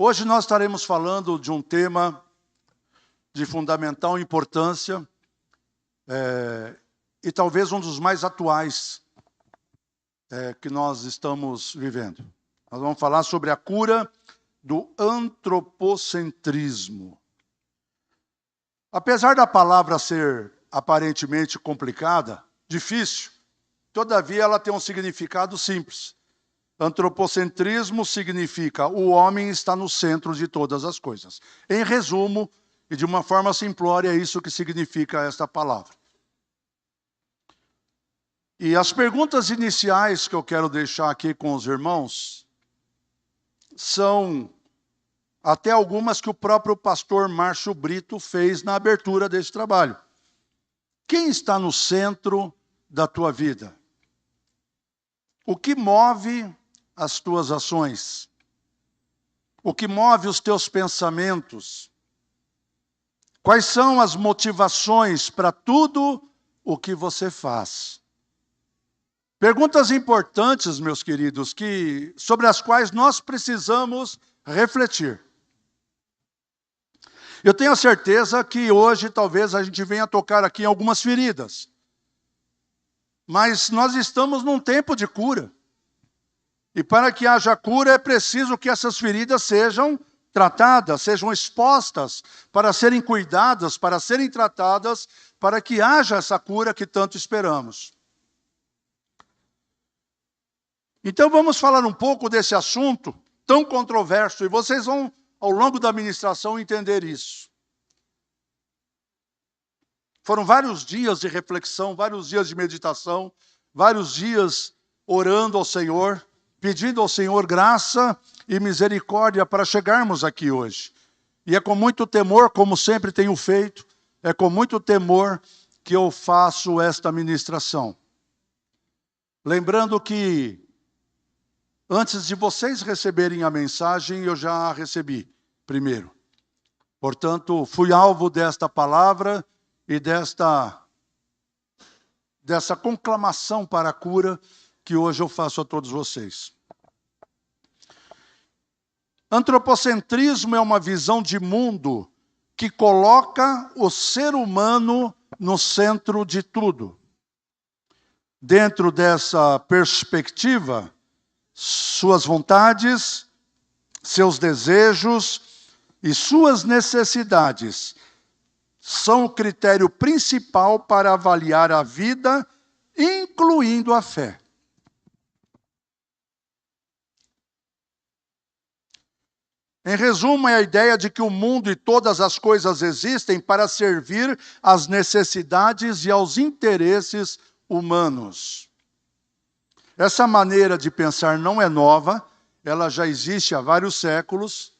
Hoje nós estaremos falando de um tema de fundamental importância e talvez um dos mais atuais que nós estamos vivendo. Nós vamos falar sobre a cura do antropocentrismo. Apesar da palavra ser aparentemente complicada, difícil, todavia ela tem um significado simples. Antropocentrismo significa o homem está no centro de todas as coisas. Em resumo, e de uma forma simplória, é isso que significa esta palavra. E as perguntas iniciais que eu quero deixar aqui com os irmãos são até algumas que o próprio pastor Márcio Brito fez na abertura desse trabalho. Quem está no centro da tua vida? O que move as tuas ações? O que move os teus pensamentos? Quais são as motivações para tudo o que você faz? Perguntas importantes, meus queridos, sobre as quais nós precisamos refletir. Eu tenho a certeza que hoje talvez a gente venha tocar aqui em algumas feridas. Mas nós estamos num tempo de cura. E para que haja cura é preciso que essas feridas sejam tratadas, sejam expostas, para serem cuidadas, para serem tratadas, para que haja essa cura que tanto esperamos. Então vamos falar um pouco desse assunto tão controverso, e vocês vão, ao longo da ministração, entender isso. Foram vários dias de reflexão, vários dias de meditação, vários dias orando ao Senhor, pedindo ao Senhor graça e misericórdia para chegarmos aqui hoje. E é com muito temor, como sempre tenho feito, é com muito temor que eu faço esta ministração. Lembrando que, antes de vocês receberem a mensagem, eu já a recebi primeiro. Portanto, fui alvo desta palavra e dessa conclamação para a cura que hoje eu faço a todos vocês. Antropocentrismo é uma visão de mundo que coloca o ser humano no centro de tudo. Dentro dessa perspectiva, suas vontades, seus desejos e suas necessidades são o critério principal para avaliar a vida, incluindo a fé. Em resumo, é a ideia de que o mundo e todas as coisas existem para servir às necessidades e aos interesses humanos. Essa maneira de pensar não é nova, ela já existe há vários séculos.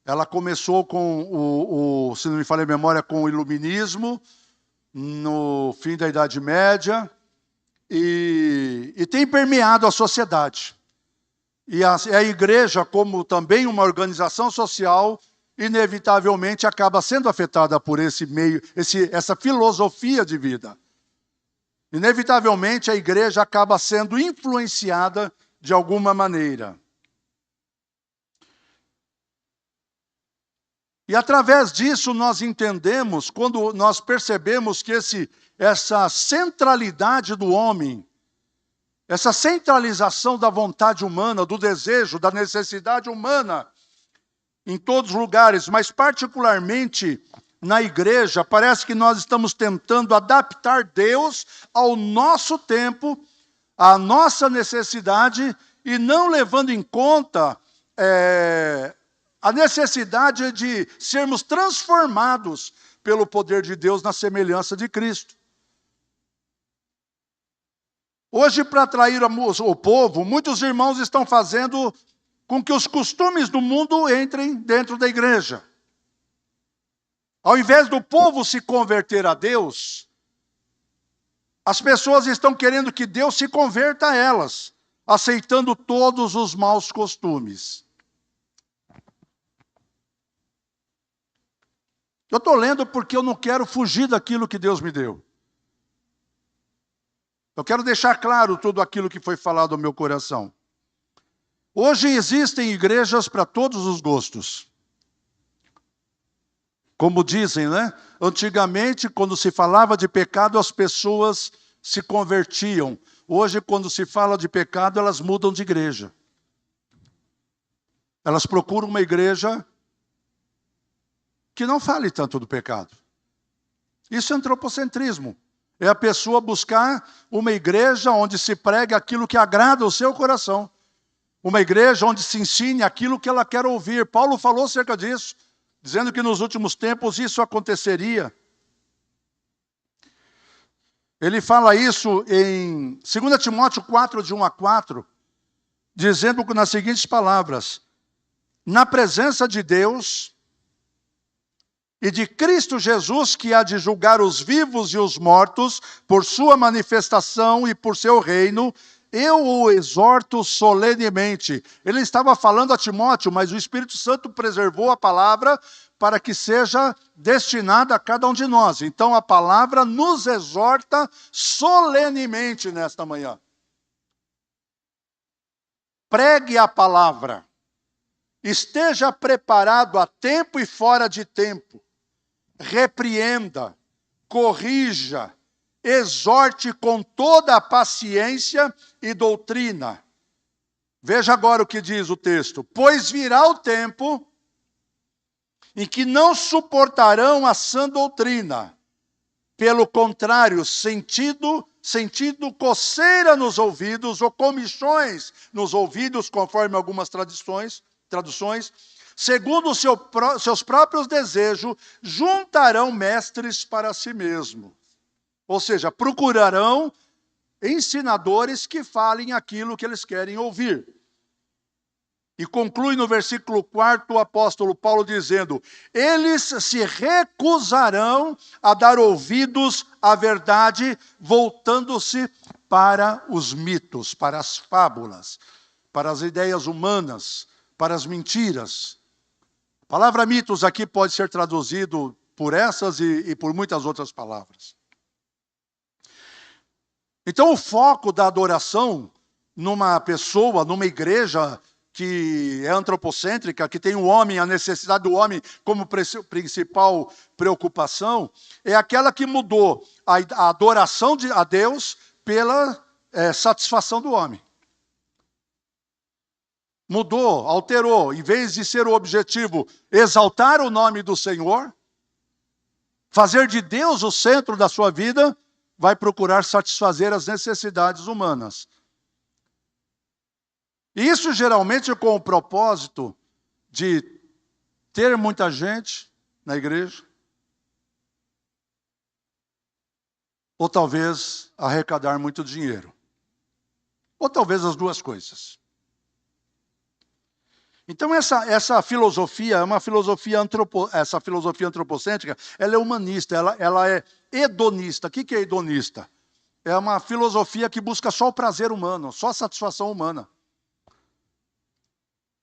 Ela começou com se não me falha a memória, com o Iluminismo, no fim da Idade Média, e tem permeado a sociedade. E a igreja, como também uma organização social, inevitavelmente acaba sendo afetada por essa filosofia de vida. Inevitavelmente a igreja acaba sendo influenciada de alguma maneira. E através disso nós entendemos, quando nós percebemos que essa centralidade do homem, essa centralização da vontade humana, do desejo, da necessidade humana, em todos os lugares, mas particularmente na igreja, parece que nós estamos tentando adaptar Deus ao nosso tempo, à nossa necessidade, e não levando em conta a necessidade de sermos transformados pelo poder de Deus na semelhança de Cristo. Hoje, para atrair o povo, muitos irmãos estão fazendo com que os costumes do mundo entrem dentro da igreja. Ao invés do povo se converter a Deus, as pessoas estão querendo que Deus se converta a elas, aceitando todos os maus costumes. Eu estou lendo porque eu não quero fugir daquilo que Deus me deu. Eu quero deixar claro tudo aquilo que foi falado ao meu coração. Hoje existem igrejas para todos os gostos. Como dizem, né? Antigamente, quando se falava de pecado, as pessoas se convertiam. Hoje, quando se fala de pecado, elas mudam de igreja. Elas procuram uma igreja que não fale tanto do pecado. Isso é antropocentrismo. É a pessoa buscar uma igreja onde se pregue aquilo que agrada o seu coração. Uma igreja onde se ensine aquilo que ela quer ouvir. Paulo falou acerca disso, dizendo que nos últimos tempos isso aconteceria. Ele fala isso em 2 Timóteo 4, de 1 a 4, dizendo nas seguintes palavras: na presença de Deus e de Cristo Jesus, que há de julgar os vivos e os mortos, por sua manifestação e por seu reino, eu o exorto solenemente. Ele estava falando a Timóteo, mas o Espírito Santo preservou a palavra para que seja destinada a cada um de nós. Então a palavra nos exorta solenemente nesta manhã. Pregue a palavra. Esteja preparado a tempo e fora de tempo. Repreenda, corrija, exorte com toda a paciência e doutrina. Veja agora o que diz o texto. Pois virá o tempo em que não suportarão a sã doutrina. Pelo contrário, sentindo coceira nos ouvidos, ou comichões nos ouvidos, conforme algumas traduções, segundo seus próprios desejos, juntarão mestres para si mesmos. Ou seja, procurarão ensinadores que falem aquilo que eles querem ouvir. E conclui no versículo 4 o apóstolo Paulo dizendo: eles se recusarão a dar ouvidos à verdade, voltando-se para os mitos, para as fábulas, para as ideias humanas, para as mentiras. A palavra mitos aqui pode ser traduzido por essas e por muitas outras palavras. Então o foco da adoração numa pessoa, numa igreja que é antropocêntrica, que tem o homem, a necessidade do homem como principal preocupação, é aquela que mudou a adoração a Deus pela satisfação do homem. Mudou, alterou, em vez de ser o objetivo exaltar o nome do Senhor, fazer de Deus o centro da sua vida, vai procurar satisfazer as necessidades humanas. Isso geralmente com o propósito de ter muita gente na igreja, ou talvez arrecadar muito dinheiro, ou talvez as duas coisas. Então essa filosofia é uma filosofia essa filosofia antropocêntrica, ela é humanista, ela é hedonista. O que é hedonista? É uma filosofia que busca só o prazer humano, só a satisfação humana.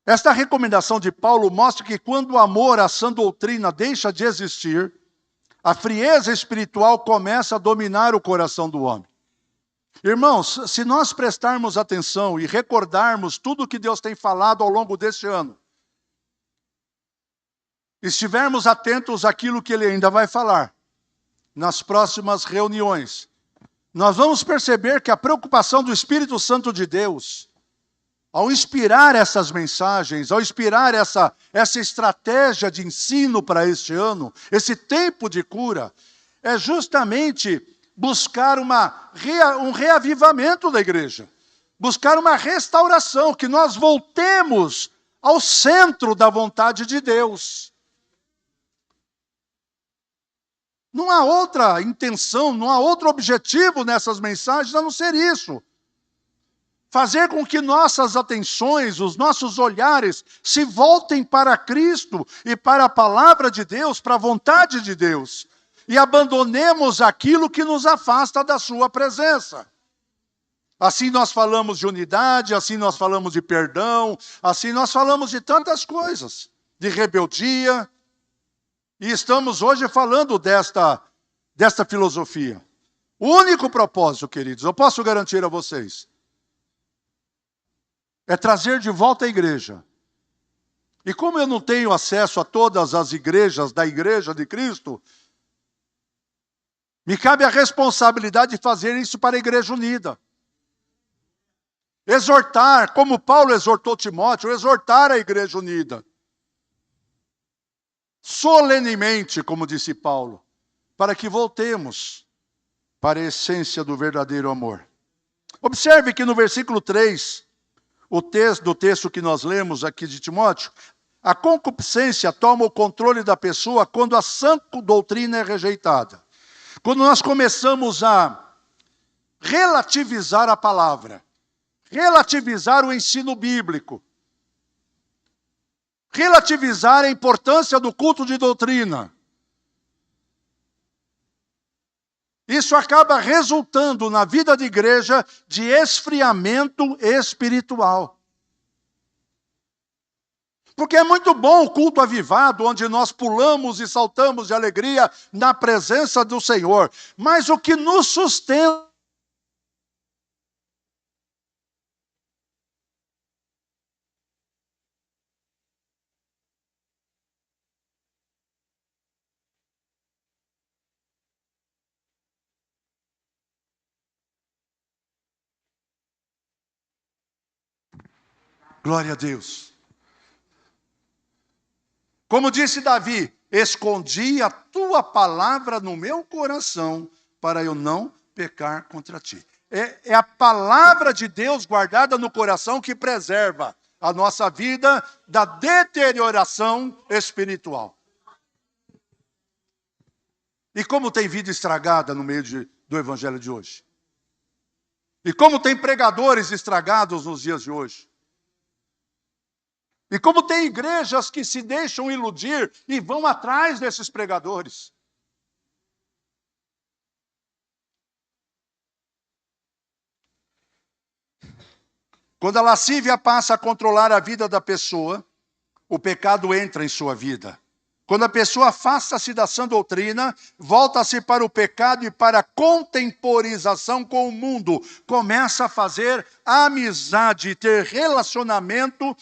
Esta recomendação de Paulo mostra que quando o amor à sã doutrina deixa de existir, a frieza espiritual começa a dominar o coração do homem. Irmãos, se nós prestarmos atenção e recordarmos tudo o que Deus tem falado ao longo deste ano, estivermos atentos àquilo que Ele ainda vai falar nas próximas reuniões, nós vamos perceber que a preocupação do Espírito Santo de Deus, ao inspirar essas mensagens, ao inspirar essa estratégia de ensino para este ano, esse tempo de cura, é justamente buscar um reavivamento da igreja, buscar uma restauração, que nós voltemos ao centro da vontade de Deus. Não há outra intenção, não há outro objetivo nessas mensagens a não ser isso. Fazer com que nossas atenções, os nossos olhares se voltem para Cristo e para a palavra de Deus, para a vontade de Deus. E abandonemos aquilo que nos afasta da sua presença. Assim nós falamos de unidade, assim nós falamos de perdão, assim nós falamos de tantas coisas, de rebeldia. E estamos hoje falando desta filosofia. O único propósito, queridos, eu posso garantir a vocês, é trazer de volta a igreja. E como eu não tenho acesso a todas as igrejas da Igreja de Cristo, me cabe a responsabilidade de fazer isso para a Igreja Unida. Exortar, como Paulo exortou Timóteo, exortar a Igreja Unida. Solenemente, como disse Paulo, para que voltemos para a essência do verdadeiro amor. Observe que no versículo 3, do texto que nós lemos aqui de Timóteo, a concupiscência toma o controle da pessoa quando a sã doutrina é rejeitada. Quando nós começamos a relativizar a palavra, relativizar o ensino bíblico, relativizar a importância do culto de doutrina, isso acaba resultando na vida de igreja de esfriamento espiritual. Porque é muito bom o culto avivado, onde nós pulamos e saltamos de alegria na presença do Senhor. Mas o que nos sustenta glória a Deus. Como disse Davi, escondi a tua palavra no meu coração para eu não pecar contra ti. É a palavra de Deus guardada no coração que preserva a nossa vida da deterioração espiritual. E como tem vida estragada no meio do evangelho de hoje? E como tem pregadores estragados nos dias de hoje? E como tem igrejas que se deixam iludir e vão atrás desses pregadores. Quando a lascívia passa a controlar a vida da pessoa, o pecado entra em sua vida. Quando a pessoa afasta-se da sã doutrina, volta-se para o pecado e para a contemporização com o mundo. Começa a fazer amizade, ter relacionamento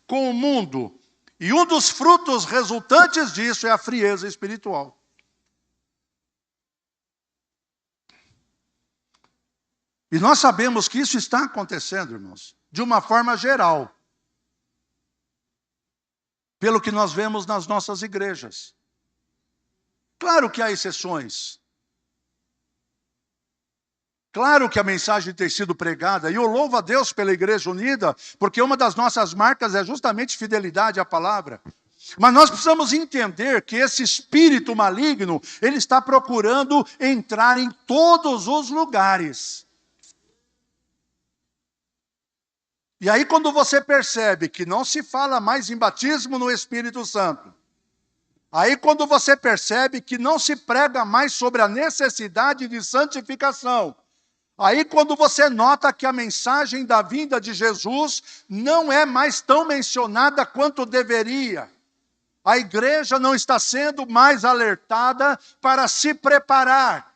com o mundo. E um dos frutos resultantes disso é a frieza espiritual. E nós sabemos que isso está acontecendo, irmãos, de uma forma geral. Pelo que nós vemos nas nossas igrejas. Claro que há exceções. Claro que a mensagem tem sido pregada, e eu louvo a Deus pela Igreja Unida, porque uma das nossas marcas é justamente fidelidade à palavra. Mas nós precisamos entender que esse espírito maligno, ele está procurando entrar em todos os lugares. E aí quando você percebe que não se fala mais em batismo no Espírito Santo, aí quando você percebe que não se prega mais sobre a necessidade de santificação, aí quando você nota que a mensagem da vinda de Jesus não é mais tão mencionada quanto deveria, a igreja não está sendo mais alertada para se preparar.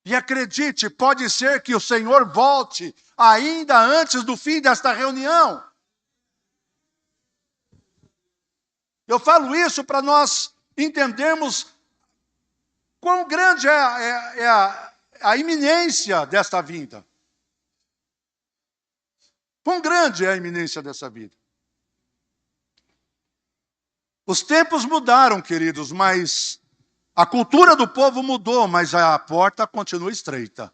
E acredite, pode ser que o Senhor volte ainda antes do fim desta reunião. Eu falo isso para nós entendermos quão grande é a iminência desta vinda. Quão grande é a iminência dessa vida. Os tempos mudaram, queridos, mas a cultura do povo mudou, mas a porta continua estreita.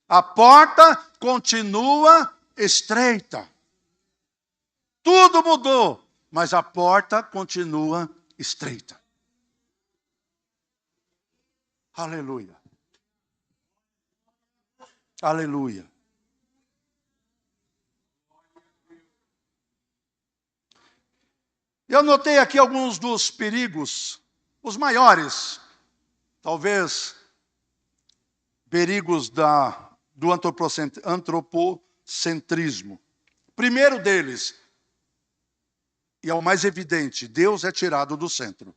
A porta continua estreita. Tudo mudou, mas a porta continua estreita. Aleluia. Aleluia. Eu notei aqui alguns dos perigos, os maiores, talvez, perigos do antropocentrismo. Primeiro deles, e é o mais evidente, Deus é tirado do centro.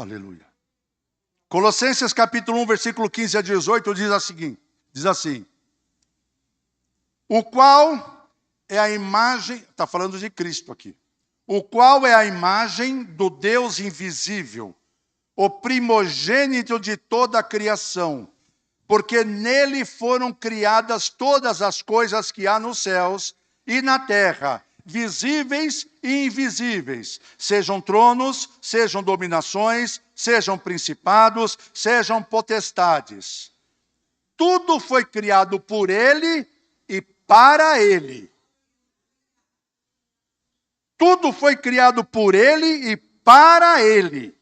Aleluia. Colossenses capítulo 1, versículo 15 a 18 diz assim: o qual é a imagem, está falando de Cristo aqui, o qual é a imagem do Deus invisível, o primogênito de toda a criação, porque nele foram criadas todas as coisas que há nos céus e na terra, visíveis e invisíveis, sejam tronos, sejam dominações, sejam principados, sejam potestades. Tudo foi criado por ele e para ele. Tudo foi criado por ele e para ele.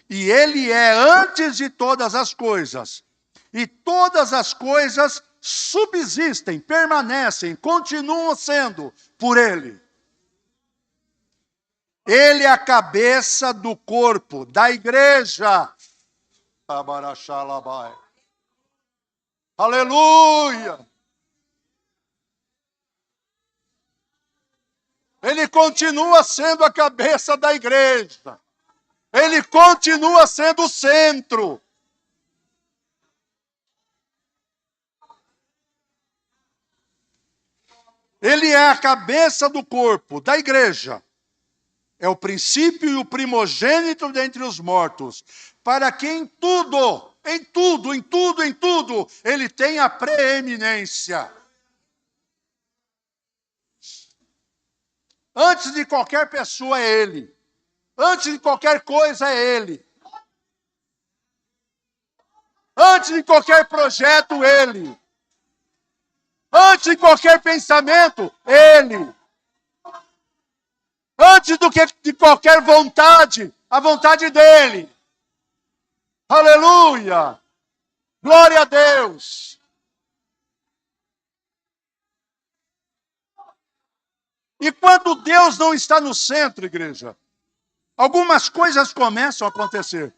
E ele é antes de todas as coisas. E todas as coisas subsistem, permanecem, continuam sendo por ele. Ele é a cabeça do corpo, da igreja. Aleluia! Ele continua sendo a cabeça da igreja. Ele continua sendo o centro. Ele é a cabeça do corpo, da igreja. É o princípio e o primogênito dentre os mortos, para que em tudo, ele tenha preeminência. Antes de qualquer pessoa é ele. Antes de qualquer coisa é ele. Antes de qualquer projeto, ele. Antes de qualquer pensamento, ele. Antes de qualquer vontade, a vontade dele. Aleluia! Glória a Deus! E quando Deus não está no centro, igreja, algumas coisas começam a acontecer.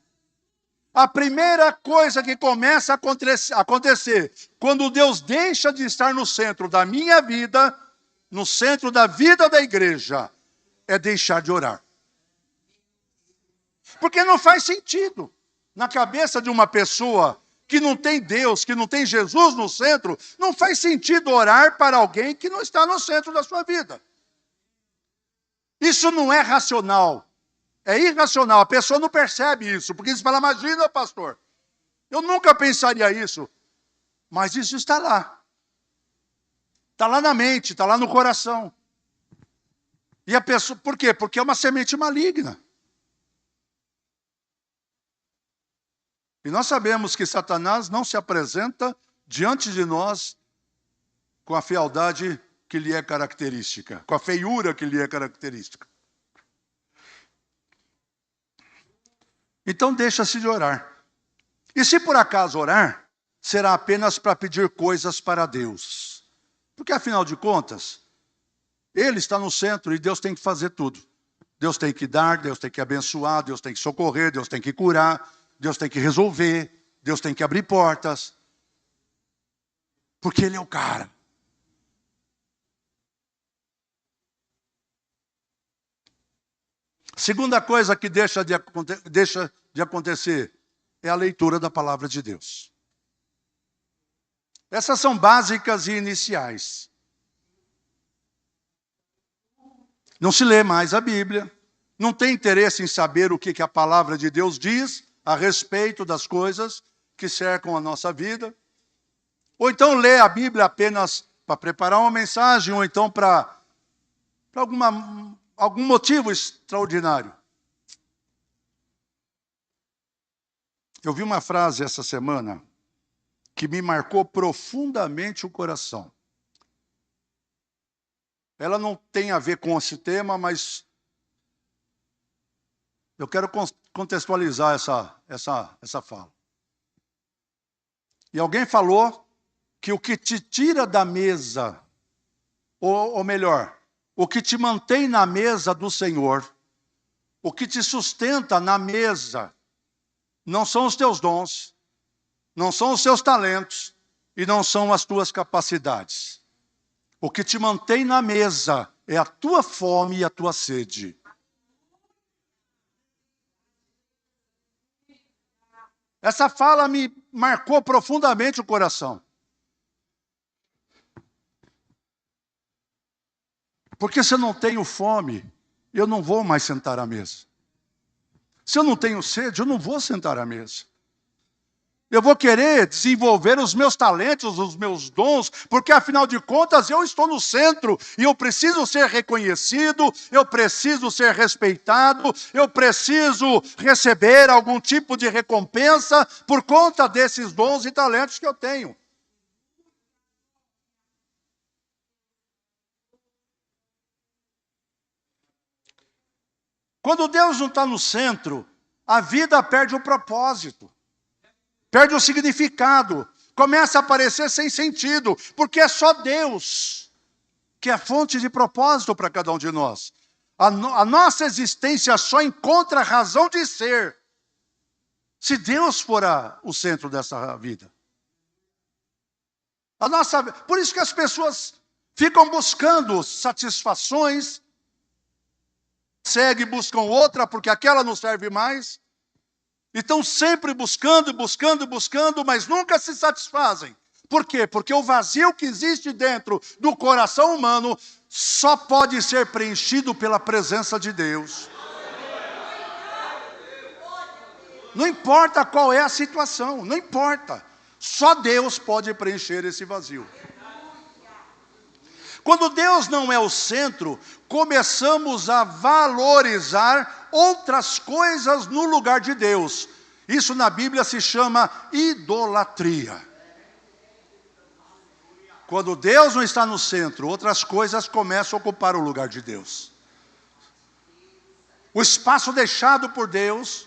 A primeira coisa que começa a acontecer, quando Deus deixa de estar no centro da minha vida, no centro da vida da igreja, é deixar de orar. Porque não faz sentido. Na cabeça de uma pessoa que não tem Deus, que não tem Jesus no centro, não faz sentido orar para alguém que não está no centro da sua vida. Isso não é racional. É irracional. A pessoa não percebe isso. Porque você fala, imagina, pastor, eu nunca pensaria isso. Mas isso está lá. Está lá na mente, está lá no coração. E a pessoa, por quê? Porque é uma semente maligna. E nós sabemos que Satanás não se apresenta diante de nós com a fealdade que lhe é característica, com a feiura que lhe é característica. Então deixa-se de orar. E se por acaso orar, será apenas para pedir coisas para Deus. Porque afinal de contas, Ele está no centro e Deus tem que fazer tudo. Deus tem que dar, Deus tem que abençoar, Deus tem que socorrer, Deus tem que curar, Deus tem que resolver, Deus tem que abrir portas. Porque Ele é o cara. Segunda coisa que deixa de acontecer é a leitura da palavra de Deus. Essas são básicas e iniciais. Não se lê mais a Bíblia, não tem interesse em saber o que a palavra de Deus diz a respeito das coisas que cercam a nossa vida. Ou então lê a Bíblia apenas para preparar uma mensagem, ou então para algum motivo extraordinário. Eu vi uma frase essa semana que me marcou profundamente o coração. Ela não tem a ver com esse tema, mas eu quero contextualizar essa fala. E alguém falou que o que te tira da mesa, ou melhor, o que te mantém na mesa do Senhor, o que te sustenta na mesa, não são os teus dons, não são os seus talentos e não são as tuas capacidades. O que te mantém na mesa é a tua fome e a tua sede. Essa fala me marcou profundamente o coração. Porque se eu não tenho fome, eu não vou mais sentar à mesa. Se eu não tenho sede, eu não vou sentar à mesa. Eu vou querer desenvolver os meus talentos, os meus dons, porque afinal de contas eu estou no centro e eu preciso ser reconhecido, eu preciso ser respeitado, eu preciso receber algum tipo de recompensa por conta desses dons e talentos que eu tenho. Quando Deus não está no centro, a vida perde o propósito, perde o significado, começa a aparecer sem sentido, porque é só Deus que é fonte de propósito para cada um de nós. A nossa existência só encontra razão de ser se Deus for o centro dessa vida. Por isso que as pessoas ficam buscando satisfações, buscam outra porque aquela não serve mais, e estão sempre buscando, mas nunca se satisfazem. Por quê? Porque o vazio que existe dentro do coração humano só pode ser preenchido pela presença de Deus. Não importa qual é a situação, não importa. Só Deus pode preencher esse vazio. Quando Deus não é o centro, começamos a valorizar outras coisas no lugar de Deus. Isso na Bíblia se chama idolatria. Quando Deus não está no centro, outras coisas começam a ocupar o lugar de Deus. O espaço deixado por Deus,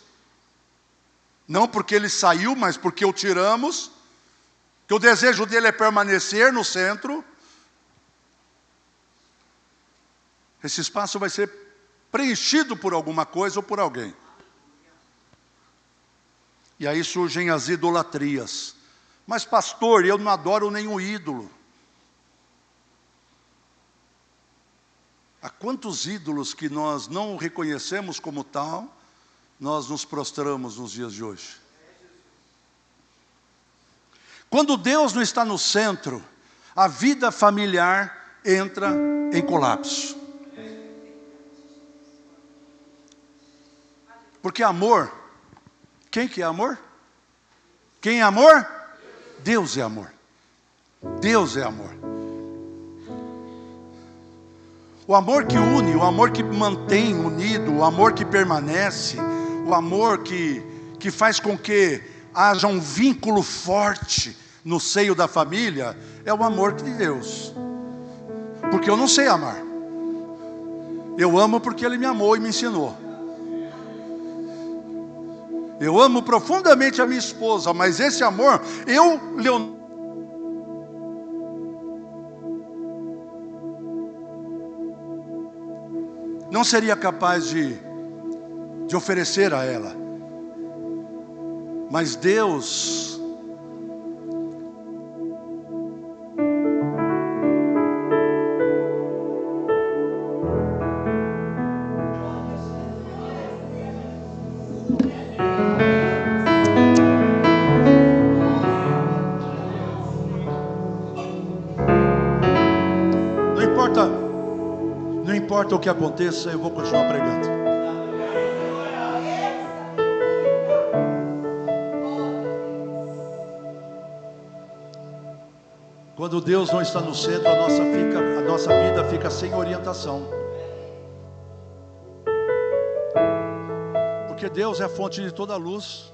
não porque Ele saiu, mas porque o tiramos, que o desejo dele é permanecer no centro. Esse espaço vai ser preenchido por alguma coisa ou por alguém. E aí surgem as idolatrias. Mas pastor, eu não adoro nenhum ídolo. Há quantos ídolos que nós não reconhecemos como tal, nós nos prostramos nos dias de hoje. Quando Deus não está no centro, a vida familiar entra em colapso. Porque amor, quem que é amor? Quem é amor? Deus é amor. Deus é amor. O amor que une, o amor que mantém unido, o amor que permanece, o amor que faz com que haja um vínculo forte no seio da família, é o amor de Deus. Porque eu não sei amar. Eu amo porque Ele me amou e me ensinou. Eu amo profundamente a minha esposa, mas esse amor, não seria capaz de oferecer a ela. Mas Deus, não importa o que aconteça, eu vou continuar pregando. Quando Deus não está no centro, a nossa vida fica sem orientação. Porque Deus é a fonte de toda a luz,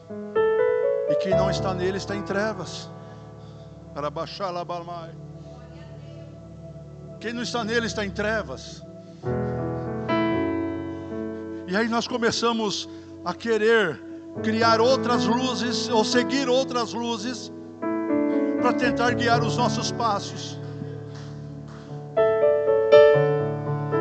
e quem não está nele está em trevas. Para baixar lá, quem não está nele está em trevas. E aí nós começamos a querer criar outras luzes, ou seguir outras luzes, para tentar guiar os nossos passos.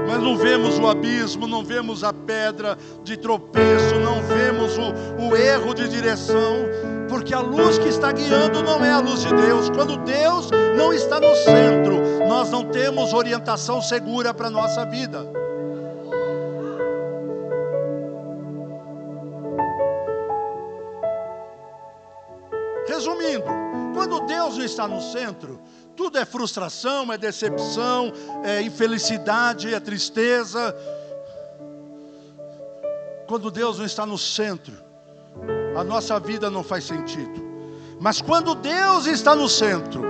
Mas não vemos o abismo, não vemos a pedra de tropeço, não vemos o erro de direção, porque a luz que está guiando não é a luz de Deus. Quando Deus não está no centro, nós não temos orientação segura para a nossa vida. Resumindo, quando Deus não está no centro, tudo é frustração, é decepção, é infelicidade, é tristeza. Quando Deus não está no centro, a nossa vida não faz sentido. Mas quando Deus está no centro,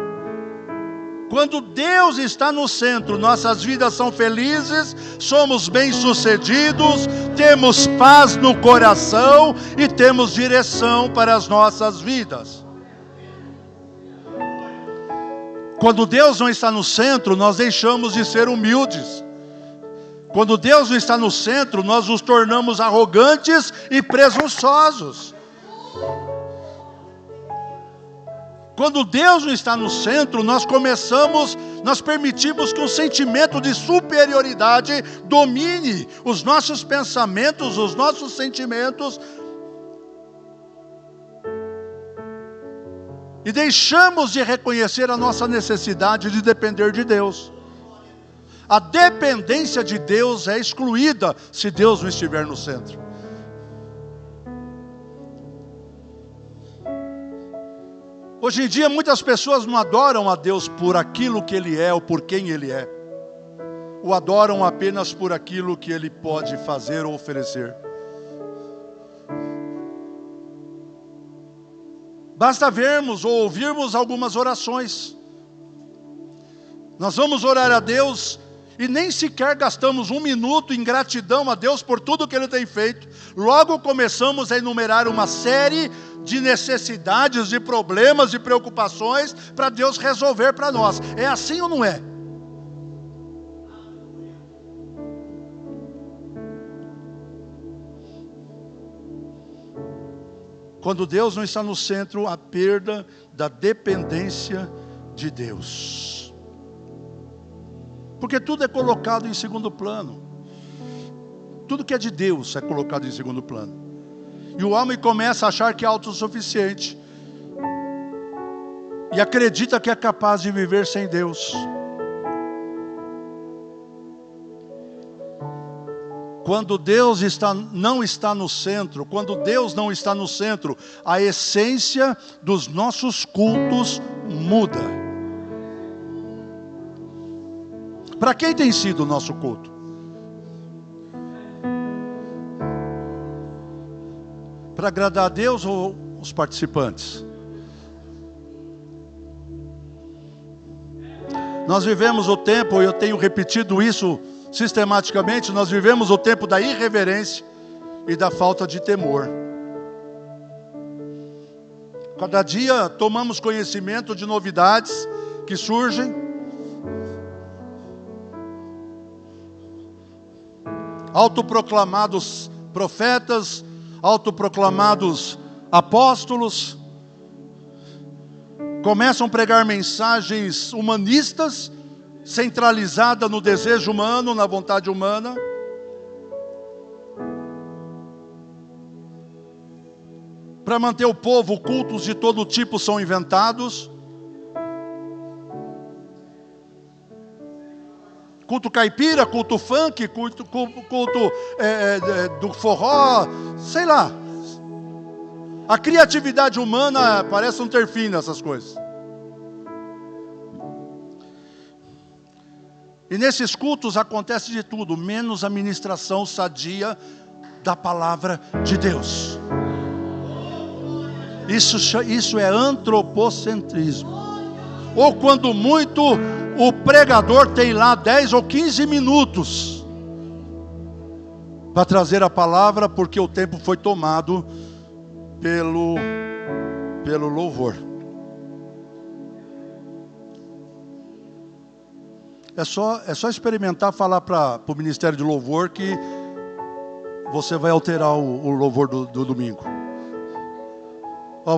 nossas vidas são felizes, somos bem-sucedidos, temos paz no coração e temos direção para as nossas vidas. Quando Deus não está no centro, nós deixamos de ser humildes. Quando Deus não está no centro, nós nos tornamos arrogantes e presunçosos. Quando Deus não está no centro, nós permitimos que um sentimento de superioridade domine os nossos pensamentos, os nossos sentimentos, e deixamos de reconhecer a nossa necessidade de depender de Deus. A dependência de Deus é excluída se Deus não estiver no centro. Hoje em dia muitas pessoas não adoram a Deus por aquilo que Ele é ou por quem Ele é. O adoram apenas por aquilo que Ele pode fazer ou oferecer. Basta vermos ou ouvirmos algumas orações. Nós vamos orar a Deus e nem sequer gastamos 1 minuto em gratidão a Deus por tudo que Ele tem feito. Logo começamos a enumerar uma série de necessidades, de problemas, de preocupações para Deus resolver para nós. É assim ou não é? Quando Deus não está no centro, a perda da dependência de Deus. Porque tudo é colocado em segundo plano. Tudo que é de Deus é colocado em segundo plano. E o homem começa a achar que é autossuficiente. E acredita que é capaz de viver sem Deus. Quando Deus não está no centro, quando Deus não está no centro, a essência dos nossos cultos muda. Para quem tem sido o nosso culto? Para agradar a Deus ou os participantes? Nós vivemos o tempo, eu tenho repetido isso sistematicamente, nós vivemos o tempo da irreverência e da falta de temor. Cada dia tomamos conhecimento de novidades que surgem. Autoproclamados profetas, autoproclamados apóstolos, começam a pregar mensagens humanistas, centralizada no desejo humano, na vontade humana. Para manter o povo, cultos de todo tipo são inventados. Culto caipira, culto funk, culto do forró, sei lá. A criatividade humana parece não ter fim nessas coisas. E nesses cultos acontece de tudo, menos a ministração sadia da palavra de Deus. Isso é antropocentrismo. Ou quando muito, o pregador tem lá 10 ou 15 minutos para trazer a palavra, porque o tempo foi tomado pelo louvor. É só experimentar falar para o Ministério de Louvor que você vai alterar o louvor do domingo.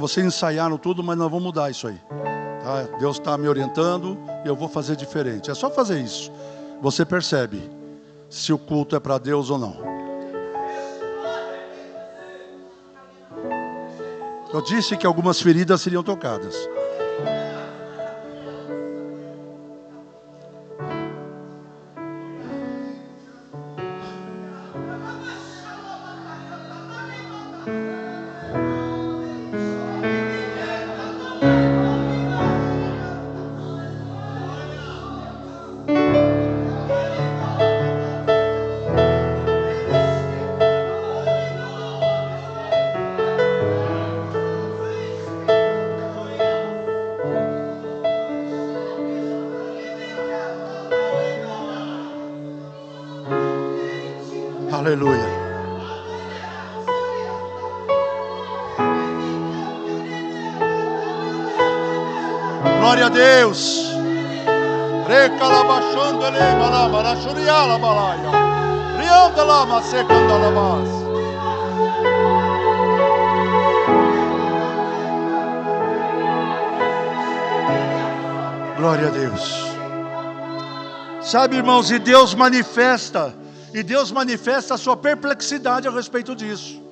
Vocês ensaiaram tudo, mas nós vamos mudar isso aí. Tá? Deus está me orientando e eu vou fazer diferente. É só fazer isso. Você percebe se o culto é para Deus ou não. Eu disse que algumas feridas seriam tocadas. Aleluia. Glória a Deus. Glória a Deus. Sabe, irmãos, e Deus manifesta a sua perplexidade a respeito disso.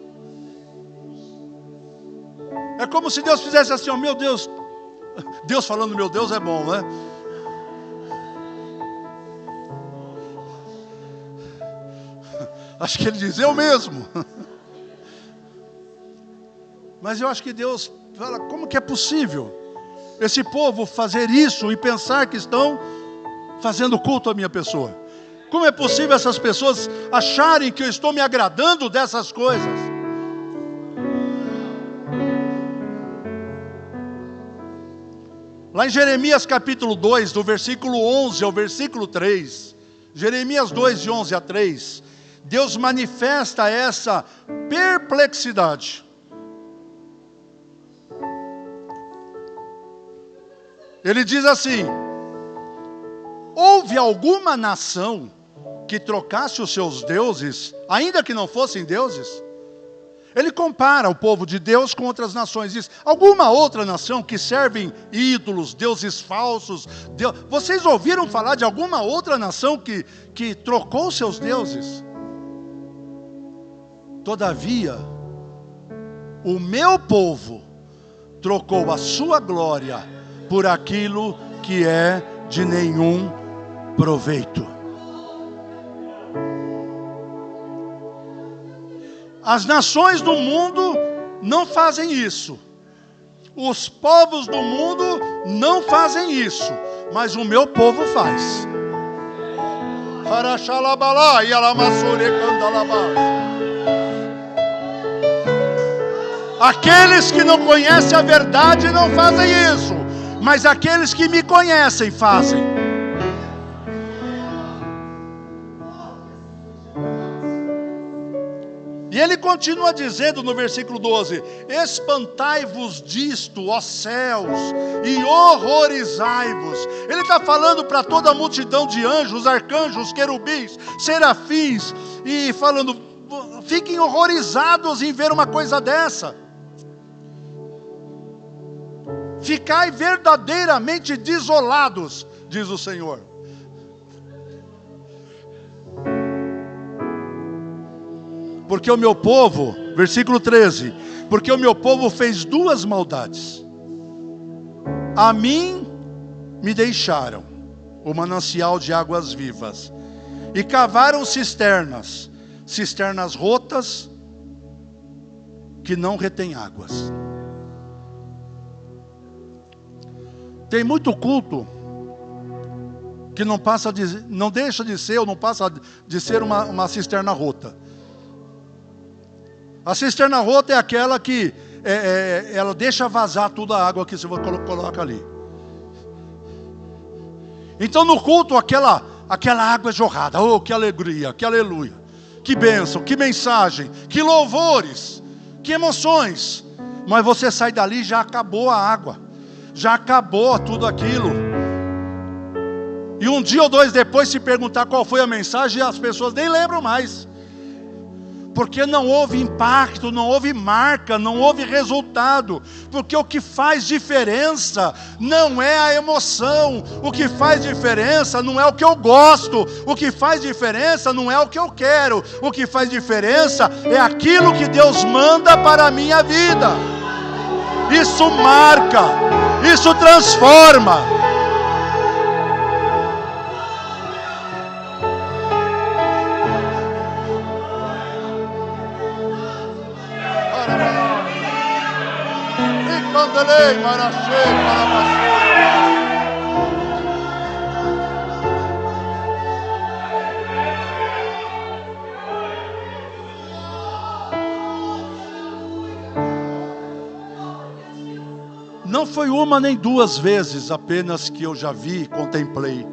É como se Deus fizesse assim, ó, meu Deus. Deus falando meu Deus é bom, né? Acho que ele diz, eu mesmo. Mas eu acho que Deus fala, como que é possível esse povo fazer isso e pensar que estão fazendo culto à minha pessoa? Como é possível essas pessoas acharem que eu estou me agradando dessas coisas? Lá em Jeremias capítulo 2, do versículo 11 ao versículo 3, Jeremias 2, de 11 a 3, Deus manifesta essa perplexidade. Ele diz assim: houve alguma nação que trocasse os seus deuses, ainda que não fossem deuses? Ele compara o povo de Deus com outras nações. Diz, alguma outra nação que servem ídolos, deuses falsos. Vocês ouviram falar de alguma outra nação que trocou seus deuses? Todavia, o meu povo trocou a sua glória por aquilo que é de nenhum proveito. As nações do mundo não fazem isso. Os povos do mundo não fazem isso. Mas o meu povo faz. Aqueles que não conhecem a verdade não fazem isso. Mas aqueles que me conhecem fazem. E ele continua dizendo no versículo 12: espantai-vos disto, ó céus, e horrorizai-vos. Ele está falando para toda a multidão de anjos, arcanjos, querubins, serafins, e falando, fiquem horrorizados em ver uma coisa dessa. Ficai verdadeiramente desolados, diz o Senhor. Porque o meu povo, versículo 13, porque o meu povo fez duas maldades. A mim me deixaram o manancial de águas vivas, e cavaram cisternas rotas, que não retêm águas. Tem muito culto que não deixa de ser, ou não passa de ser uma cisterna rota. A cisterna rota é aquela que ela deixa vazar toda a água que você coloca ali. Então no culto aquela água é jorrada. Oh, que alegria, que aleluia, que bênção, que mensagem, que louvores, que emoções. Mas você sai dali e já acabou a água, já acabou tudo aquilo. E um dia ou dois depois, se perguntar qual foi a mensagem, as pessoas nem lembram mais. Porque não houve impacto, não houve marca, não houve resultado. Porque o que faz diferença não é a emoção. O que faz diferença não é o que eu gosto. O que faz diferença não é o que eu quero. O que faz diferença é aquilo que Deus manda para a minha vida. Isso marca, isso transforma. Não foi uma nem duas vezes apenas que eu já vi e contemplei.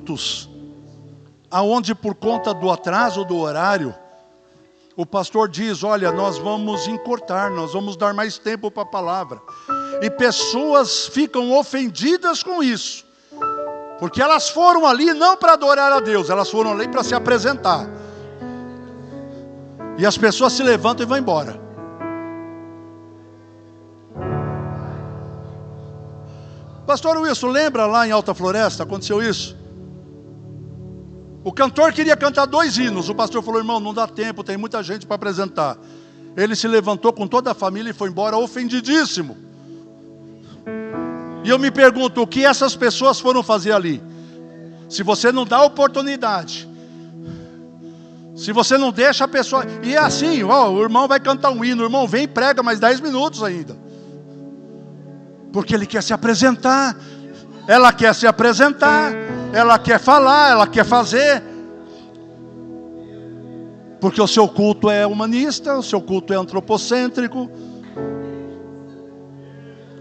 cultos aonde por conta do atraso do horário, o pastor diz, olha, nós vamos encurtar, nós vamos dar mais tempo para a palavra. E pessoas ficam ofendidas com isso. Porque elas foram ali não para adorar a Deus, elas foram ali para se apresentar. E as pessoas se levantam e vão embora. Pastor Wilson, lembra lá em Alta Floresta, aconteceu isso? O cantor queria cantar 2 hinos, o pastor falou, irmão, não dá tempo, tem muita gente para apresentar. Ele se levantou com toda a família e foi embora ofendidíssimo. E eu me pergunto, o que essas pessoas foram fazer ali? Se você não dá oportunidade, se você não deixa a pessoa... E é assim, ó, o irmão vai cantar um hino, o irmão vem e prega mais 10 minutos ainda. Porque ele quer se apresentar, ela quer se apresentar, ela quer falar, ela quer fazer. Porque o seu culto é humanista, o seu culto é antropocêntrico,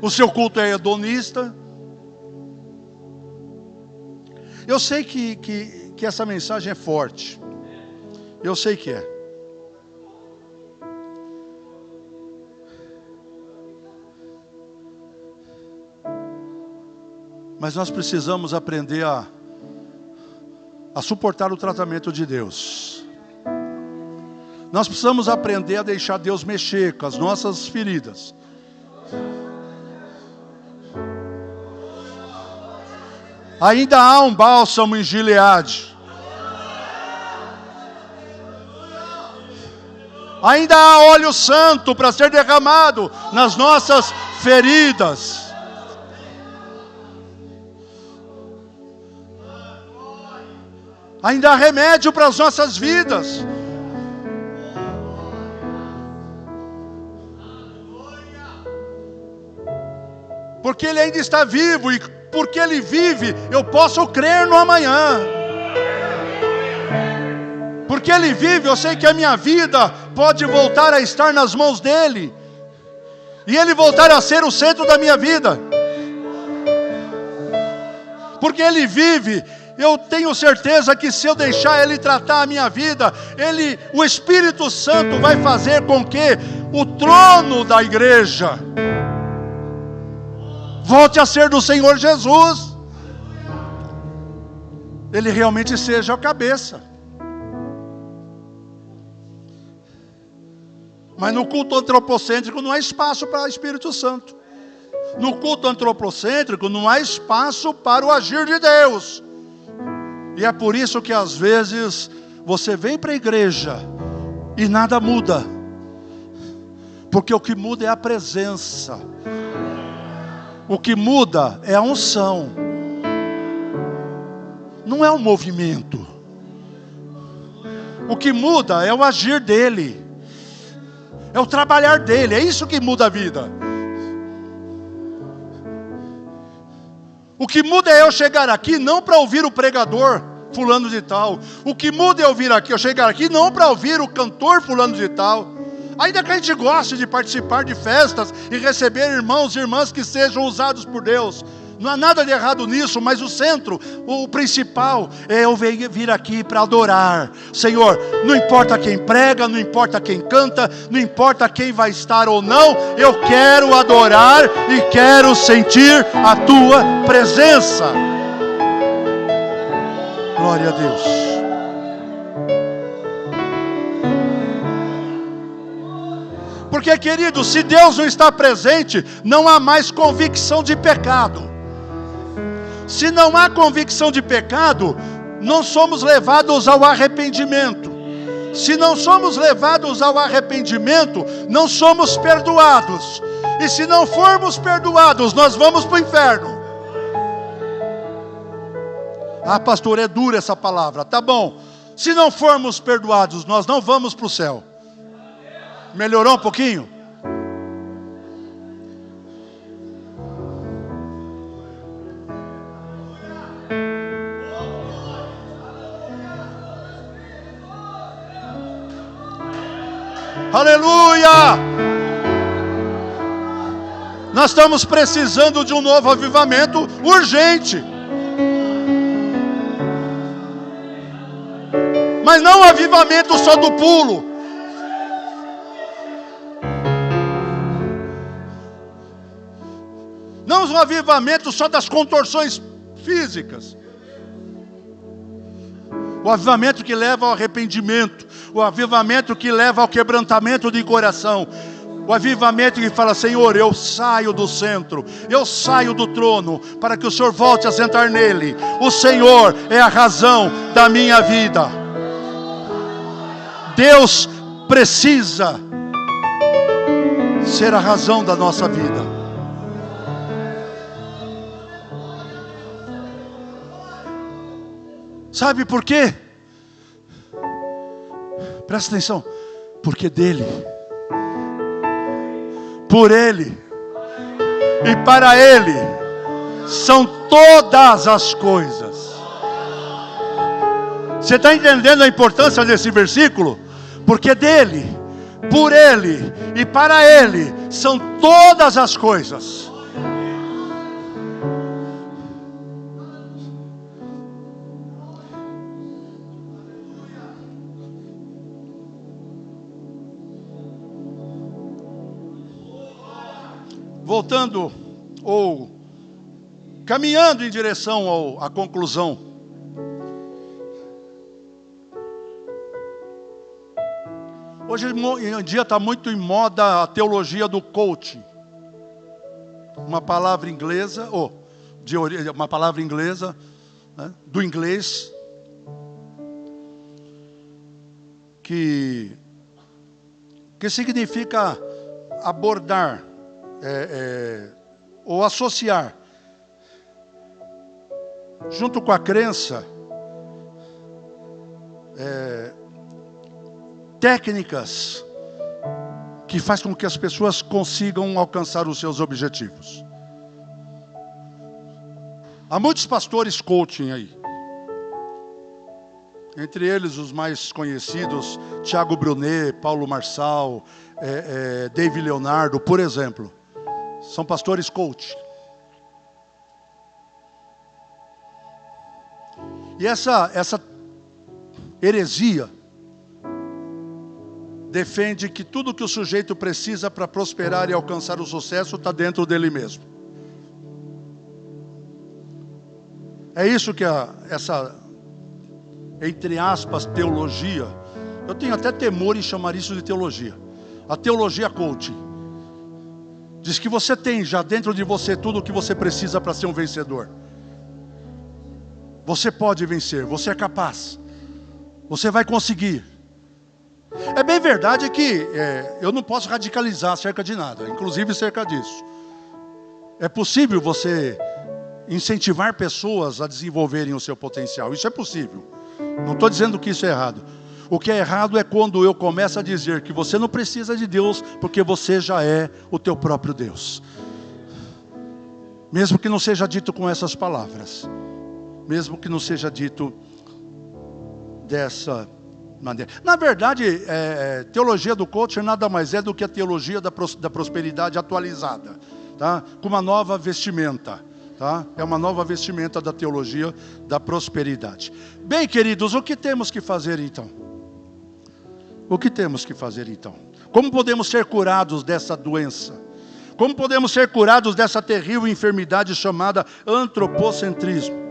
o seu culto é hedonista. Eu sei que essa mensagem é forte. Eu sei que é. Mas nós precisamos aprender a suportar o tratamento de Deus. Nós precisamos aprender a deixar Deus mexer com as nossas feridas. Ainda há um bálsamo em Gileade. Ainda há óleo santo para ser derramado nas nossas feridas. Ainda há remédio para as nossas vidas. Porque Ele ainda está vivo, e porque Ele vive, eu posso crer no amanhã. Porque Ele vive, eu sei que a minha vida pode voltar a estar nas mãos dEle. E Ele voltar a ser o centro da minha vida. Porque Ele vive, eu tenho certeza que se eu deixar Ele tratar a minha vida, o Espírito Santo vai fazer com que o trono da igreja volte a ser do Senhor Jesus. Ele realmente seja a cabeça. Mas no culto antropocêntrico não há espaço para o Espírito Santo. No culto antropocêntrico não há espaço para o agir de Deus. E é por isso que às vezes você vem para a igreja e nada muda. Porque o que muda é a presença. O que muda é a unção. Não é o movimento. O que muda é o agir dele. É o trabalhar dele. É isso que muda a vida. O que muda é eu chegar aqui não para ouvir o pregador fulano de tal. O que muda é eu chegar aqui não para ouvir o cantor fulano de tal. Ainda que a gente goste de participar de festas e receber irmãos e irmãs que sejam usados por Deus. Não há nada de errado nisso, mas o centro, o principal é eu vir aqui para adorar. Senhor, não importa quem prega, não importa quem canta, não importa quem vai estar ou não, eu quero adorar e quero sentir a Tua presença. Glória a Deus. Porque, querido, se Deus não está presente, não há mais convicção de pecado. Se não há convicção de pecado, não somos levados ao arrependimento. Se não somos levados ao arrependimento, não somos perdoados. E se não formos perdoados, nós vamos para o inferno. Ah, pastor, é dura essa palavra. Tá bom. Se não formos perdoados, nós não vamos para o céu. Melhorou um pouquinho? Aleluia! Nós estamos precisando de um novo avivamento urgente. Mas não um avivamento só do pulo. Não um avivamento só das contorções físicas. O avivamento que leva ao arrependimento. O avivamento que leva ao quebrantamento de coração. O avivamento que fala: Senhor, eu saio do centro, eu saio do trono, para que o Senhor volte a sentar nele. O Senhor é a razão da minha vida. Deus precisa ser a razão da nossa vida. Sabe por quê? Presta atenção. Porque dele, por ele e para ele são todas as coisas. Você está entendendo a importância desse versículo? Porque dele, por ele e para ele são todas as coisas. Voltando ou caminhando em direção à conclusão. Hoje em dia está muito em moda a teologia do coaching. Uma palavra inglesa, uma palavra inglesa, né, do inglês, que significa abordar, ou associar, junto com a crença, técnicas que faz com que as pessoas consigam alcançar os seus objetivos. Há muitos pastores coaching aí. Entre eles os mais conhecidos, Tiago Brunet, Paulo Marçal, David Leonardo, por exemplo. São pastores coach. E essa heresia defende que tudo que o sujeito precisa para prosperar e alcançar o sucesso está dentro dele mesmo. É isso que essa, entre aspas, teologia, eu tenho até temor em chamar isso de teologia. A teologia coaching diz que você tem já dentro de você tudo o que você precisa para ser um vencedor. Você pode vencer, você é capaz, você vai conseguir. É bem verdade que eu não posso radicalizar acerca de nada, inclusive acerca disso. É possível você incentivar pessoas a desenvolverem o seu potencial, isso é possível. Não estou dizendo que isso é errado. O que é errado é quando eu começo a dizer que você não precisa de Deus, porque você já é o teu próprio Deus. Mesmo que não seja dito com essas palavras. Mesmo que não seja dito dessa maneira. Na verdade, teologia do coaching nada mais é do que a teologia da prosperidade atualizada. Tá? Com uma nova vestimenta. Tá? É uma nova vestimenta da teologia da prosperidade. Bem, queridos, o que temos que fazer então? O que temos que fazer então? Como podemos ser curados dessa doença? Como podemos ser curados dessa terrível enfermidade chamada antropocentrismo?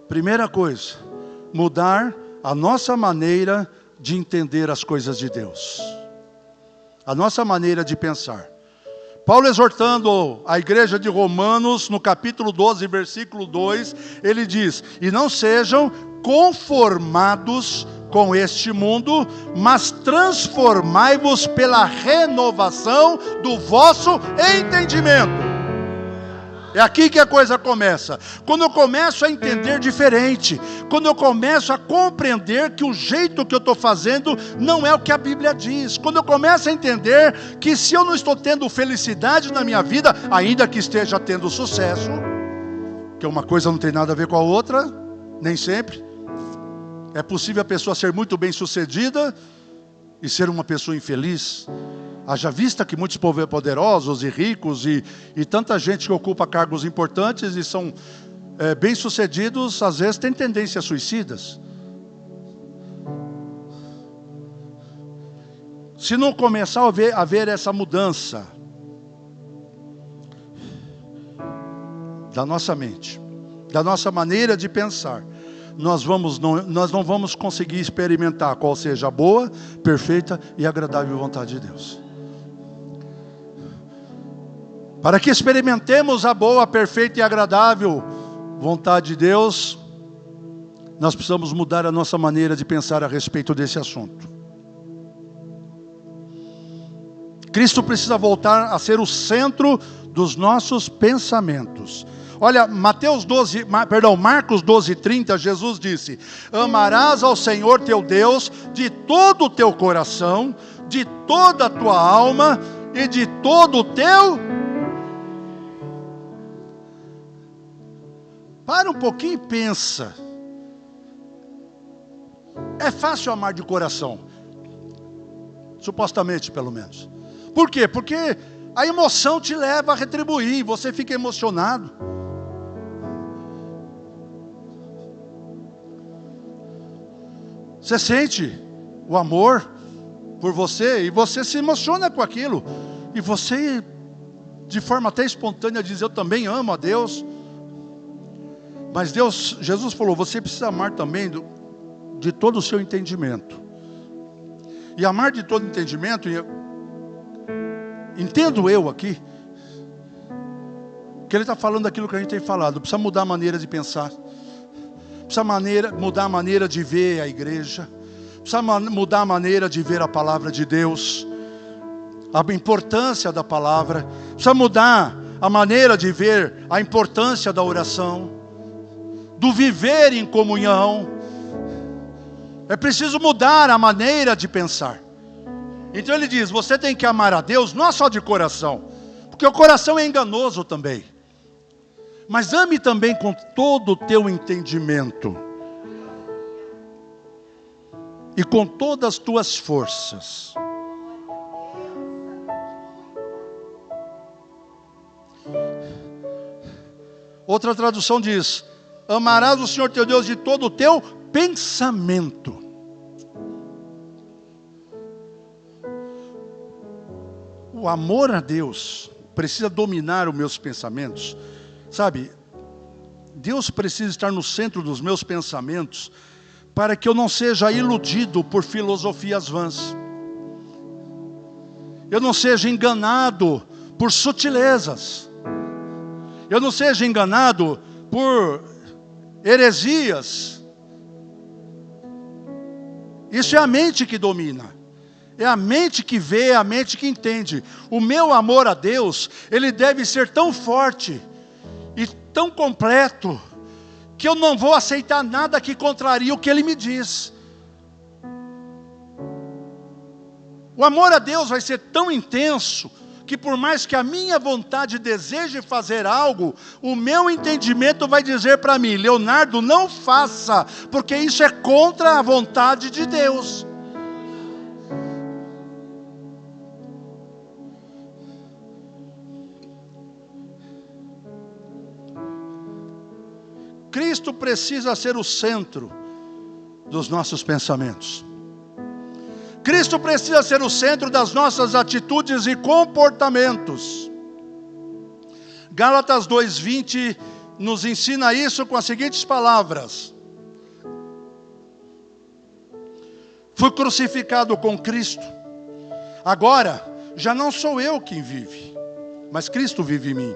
Primeira coisa, mudar a nossa maneira de entender as coisas de Deus. A nossa maneira de pensar. Paulo exortando a igreja de Romanos, no capítulo 12, versículo 2, ele diz: e não sejam conformados com este mundo, mas transformai-vos pela renovação do vosso entendimento. É aqui que a coisa começa. Quando eu começo a entender diferente, quando eu começo a compreender que o jeito que eu estou fazendo não é o que a Bíblia diz, quando eu começo a entender que se eu não estou tendo felicidade na minha vida, ainda que esteja tendo sucesso, que uma coisa não tem nada a ver com a outra, nem sempre. É possível a pessoa ser muito bem sucedida e ser uma pessoa infeliz. Haja vista que muitos poderosos e ricos e tanta gente que ocupa cargos importantes e são bem-sucedidos, às vezes, têm tendências suicidas. Se não começar a haver essa mudança da nossa mente, da nossa maneira de pensar, nós não vamos conseguir experimentar qual seja a boa, perfeita e agradável vontade de Deus. Para que experimentemos a boa, perfeita e agradável vontade de Deus, nós precisamos mudar a nossa maneira de pensar a respeito desse assunto. Cristo precisa voltar a ser o centro dos nossos pensamentos. Olha, Marcos 12:30, Jesus disse: amarás ao Senhor teu Deus de todo o teu coração, de toda a tua alma e de todo o teu... Para um pouquinho e pensa. É fácil amar de coração. Supostamente, pelo menos. Por quê? Porque a emoção te leva a retribuir, você fica emocionado. Você sente o amor por você e você se emociona com aquilo. E você, de forma até espontânea, diz: eu também amo a Deus. Mas Jesus falou: você precisa amar também de todo o seu entendimento. E amar de todo entendimento, entendo eu aqui, que ele está falando daquilo que a gente tem falado. Precisa mudar a maneira de pensar. Precisa mudar a maneira de ver a igreja. Precisa mudar a maneira de ver a palavra de Deus. A importância da palavra. Precisa mudar a maneira de ver a importância da oração. Do viver em comunhão. É preciso mudar a maneira de pensar. Então ele diz: você tem que amar a Deus, não só de coração, porque o coração é enganoso também, mas ame também com todo o teu entendimento e com todas as tuas forças. Outra tradução diz: amarás o Senhor teu Deus de todo o teu pensamento. O amor a Deus precisa dominar os meus pensamentos. Sabe, Deus precisa estar no centro dos meus pensamentos, para que eu não seja iludido por filosofias vãs. Eu não seja enganado por sutilezas. Eu não seja enganado por heresias. Isso é a mente que domina. É a mente que vê, é a mente que entende. O meu amor a Deus, ele deve ser tão forte e tão completo, que eu não vou aceitar nada que contrarie o que Ele me diz. O amor a Deus vai ser tão intenso, que por mais que a minha vontade deseje fazer algo, o meu entendimento vai dizer para mim: Leonardo, não faça, porque isso é contra a vontade de Deus. Cristo precisa ser o centro dos nossos pensamentos. Cristo precisa ser o centro das nossas atitudes e comportamentos. Gálatas 2:20 nos ensina isso com as seguintes palavras: fui crucificado com Cristo. Agora, já não sou eu quem vive, mas Cristo vive em mim.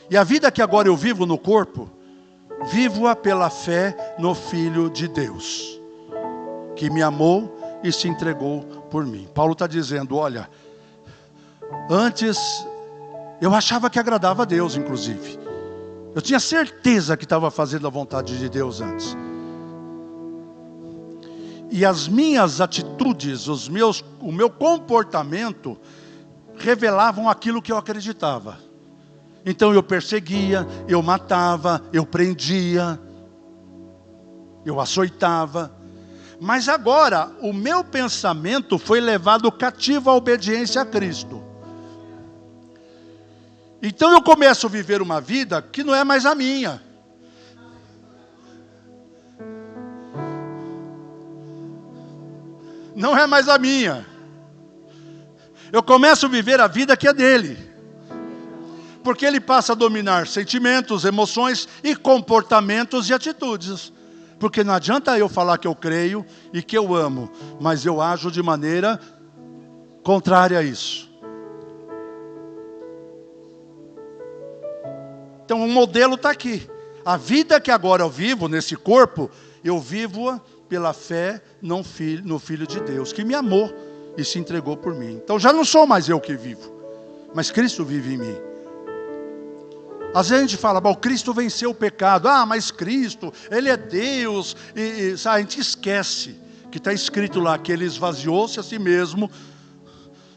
E a vida que agora eu vivo no corpo, vivo-a pela fé no Filho de Deus, que me amou e se entregou por mim. Paulo está dizendo: olha, antes eu achava que agradava a Deus, inclusive. Eu tinha certeza que estava fazendo a vontade de Deus antes. E as minhas atitudes, o meu comportamento, revelavam aquilo que eu acreditava. Então eu perseguia, eu matava, eu prendia, eu açoitava. Mas agora, o meu pensamento foi levado cativo à obediência a Cristo. Então eu começo a viver uma vida que não é mais a minha. não é mais a minha. Eu começo a viver a vida que é dele. Porque ele passa a dominar sentimentos, emoções e comportamentos e atitudes. Porque não adianta eu falar que eu creio e que eu amo, mas eu ajo de maneira contrária a isso. Então o modelo está aqui. A vida que agora eu vivo nesse corpo, eu vivo-a pela fé no Filho de Deus, que me amou e se entregou por mim. Então já não sou mais eu que vivo, mas Cristo vive em mim. Às vezes a gente fala, bom, Cristo venceu o pecado. Ah, mas Cristo, Ele é Deus. A gente esquece que está escrito lá que Ele esvaziou-se a si mesmo,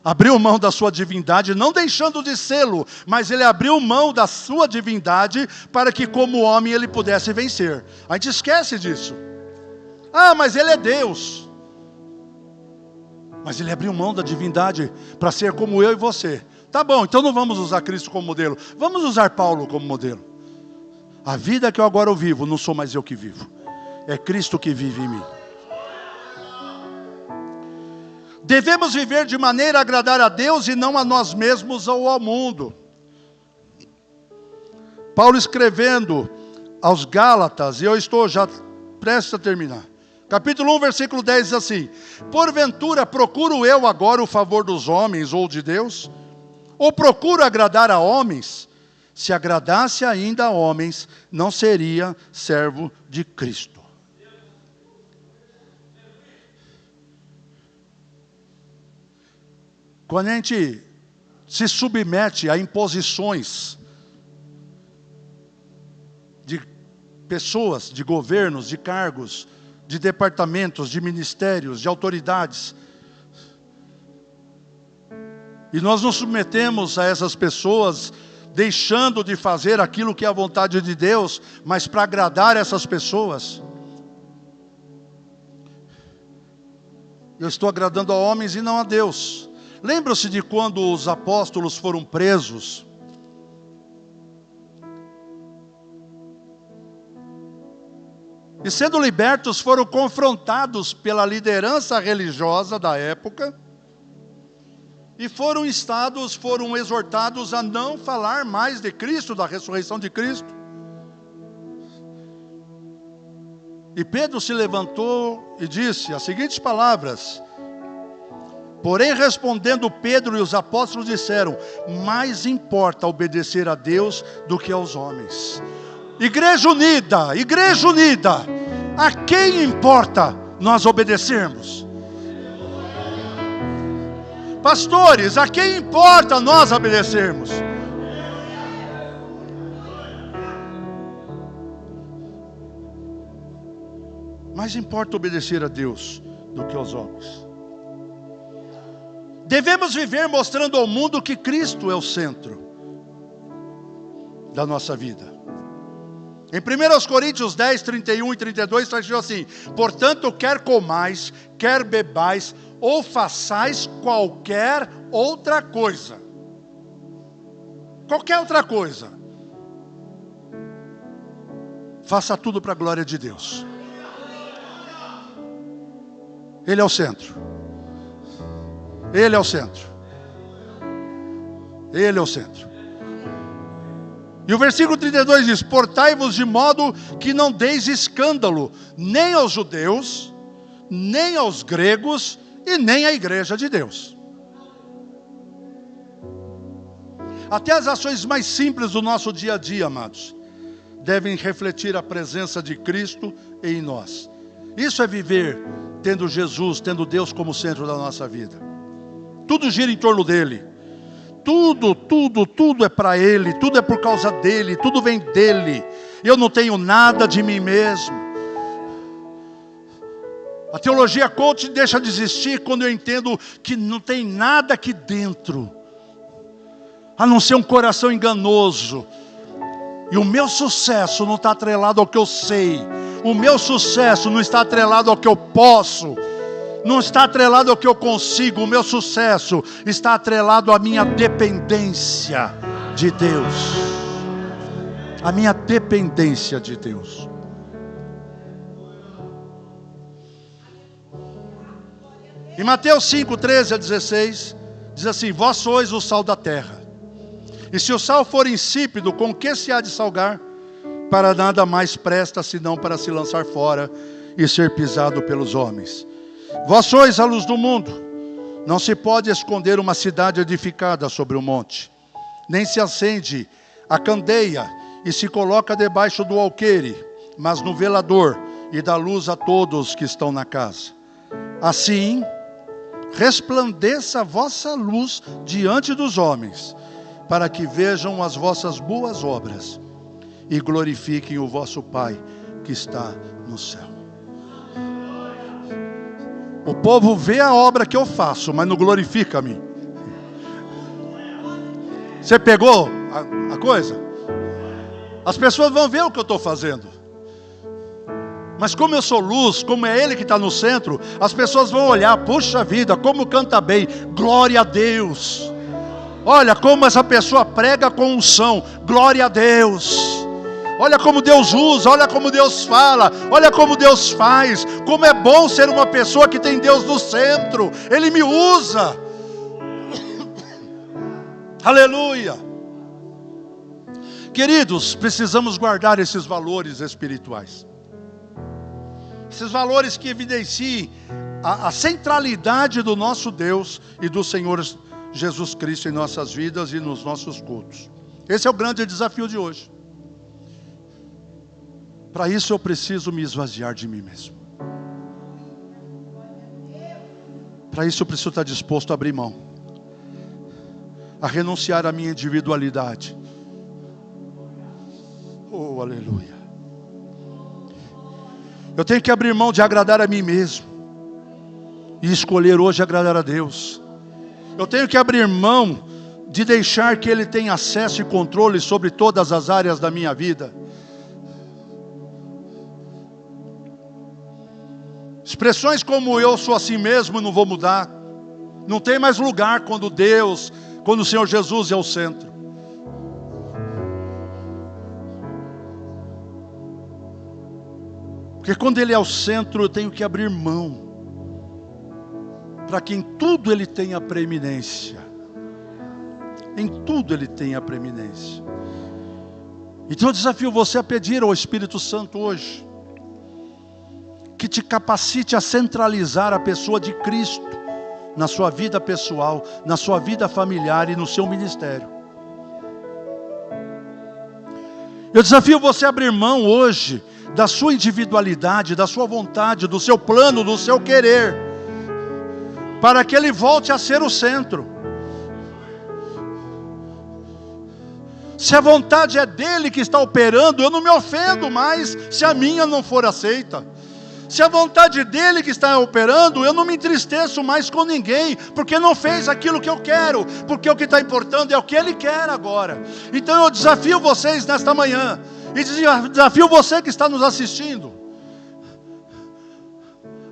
abriu mão da sua divindade, não deixando de sê-lo, mas Ele abriu mão da sua divindade para que como homem Ele pudesse vencer. A gente esquece disso. Ah, mas Ele é Deus. Mas Ele abriu mão da divindade para ser como eu e você. Tá bom, então não vamos usar Cristo como modelo. Vamos usar Paulo como modelo. A vida que eu agora vivo, não sou mais eu que vivo. É Cristo que vive em mim. Devemos viver de maneira a agradar a Deus e não a nós mesmos ou ao mundo. Paulo escrevendo aos Gálatas, e eu estou já prestes a terminar. Capítulo 1, versículo 10 diz assim: porventura procuro eu agora o favor dos homens ou de Deus? Ou procuro agradar a homens? Se agradasse ainda a homens, não seria servo de Cristo. Quando a gente se submete a imposições de pessoas, de governos, de cargos, de departamentos, de ministérios, de autoridades, e nós nos submetemos a essas pessoas, deixando de fazer aquilo que é a vontade de Deus, mas para agradar essas pessoas, eu estou agradando a homens e não a Deus. Lembra-se de quando os apóstolos foram presos? E sendo libertos, foram confrontados pela liderança religiosa da época, e foram exortados a não falar mais de Cristo, da ressurreição de Cristo. E Pedro se levantou e disse as seguintes palavras: porém respondendo Pedro e os apóstolos disseram: mais importa obedecer a Deus do que aos homens. Igreja unida, a quem importa nós obedecermos? Pastores, a quem importa nós obedecermos? Mais importa obedecer a Deus do que aos homens. Devemos viver mostrando ao mundo que Cristo é o centro da nossa vida. Em 1 Coríntios 10, 31 e 32 está escrito assim: portanto, quer comais, quer bebais, ou façais qualquer outra coisa. Qualquer outra coisa. Faça tudo para a glória de Deus. Ele é o centro. Ele é o centro. Ele é o centro. E o versículo 32 diz: portai-vos de modo que não deis escândalo, nem aos judeus, nem aos gregos, e nem à igreja de Deus. Até as ações mais simples do nosso dia a dia, amados, devem refletir a presença de Cristo em nós. Isso é viver tendo Jesus, tendo Deus como centro da nossa vida. Tudo gira em torno dele. Tudo é para Ele, tudo é por causa dEle, tudo vem dEle. Eu não tenho nada de mim mesmo. A teologia coach deixa de existir quando eu entendo que não tem nada aqui dentro, a não ser um coração enganoso. E o meu sucesso não está atrelado ao que eu sei. O meu sucesso não está atrelado ao que eu posso. Não está atrelado ao que eu consigo. O meu sucesso está atrelado à minha dependência de Deus. A minha dependência de Em Mateus 5, 13 a 16, diz assim: vós sois o sal da terra. E se o sal for insípido, com que se há de salgar? Para nada mais presta, senão para se lançar fora e ser pisado pelos homens. Vós sois a luz do mundo. Não se pode esconder uma cidade edificada sobre um monte. Nem se acende a candeia e se coloca debaixo do alqueire, mas no velador, e dá luz a todos que estão na casa. Assim, resplandeça a vossa luz diante dos homens, para que vejam as vossas boas obras e glorifiquem o vosso Pai que está no céu. O povo vê a obra que eu faço, mas não glorifica a mim. Você pegou a coisa? As pessoas vão ver o que eu estou fazendo. Mas como eu sou luz, como é Ele que está no centro, as pessoas vão olhar: puxa vida, como canta bem, glória a Deus. Olha como essa pessoa prega com unção, glória a Deus. Olha como Deus usa, olha como Deus fala, olha como Deus faz. Como é bom ser uma pessoa que tem Deus no centro, Ele me usa. Aleluia. Queridos, precisamos guardar esses valores espirituais. Esses valores que evidenciem a centralidade do nosso Deus e do Senhor Jesus Cristo em nossas vidas e nos nossos cultos. Esse é o grande desafio de hoje. Para isso eu preciso me esvaziar de mim mesmo. Para isso eu preciso estar disposto a abrir mão, a renunciar à minha individualidade. Oh, aleluia. Eu tenho que abrir mão de agradar a mim mesmo e escolher hoje agradar a Deus. Eu tenho que abrir mão de deixar que Ele tenha acesso e controle sobre todas as áreas da minha vida. Expressões como eu sou assim mesmo e não vou mudar, não tem mais lugar quando o Senhor Jesus é o centro. Porque quando Ele é o centro, eu tenho que abrir mão, para que em tudo Ele tenha preeminência. Em tudo Ele tenha preeminência. Então eu desafio você a pedir ao Espírito Santo hoje, que te capacite a centralizar a pessoa de Cristo na sua vida pessoal, na sua vida familiar e no seu ministério. Eu desafio você a abrir mão hoje da sua individualidade, da sua vontade, do seu plano, do seu querer, para que Ele volte a ser o centro. Se a vontade é dEle que está operando, eu não me ofendo mais se a minha não for aceita. Se a vontade dEle que está operando, eu não me entristeço mais com ninguém, porque não fez aquilo que eu quero, porque o que está importando é o que Ele quer agora. Então eu desafio vocês nesta manhã, e desafio você que está nos assistindo,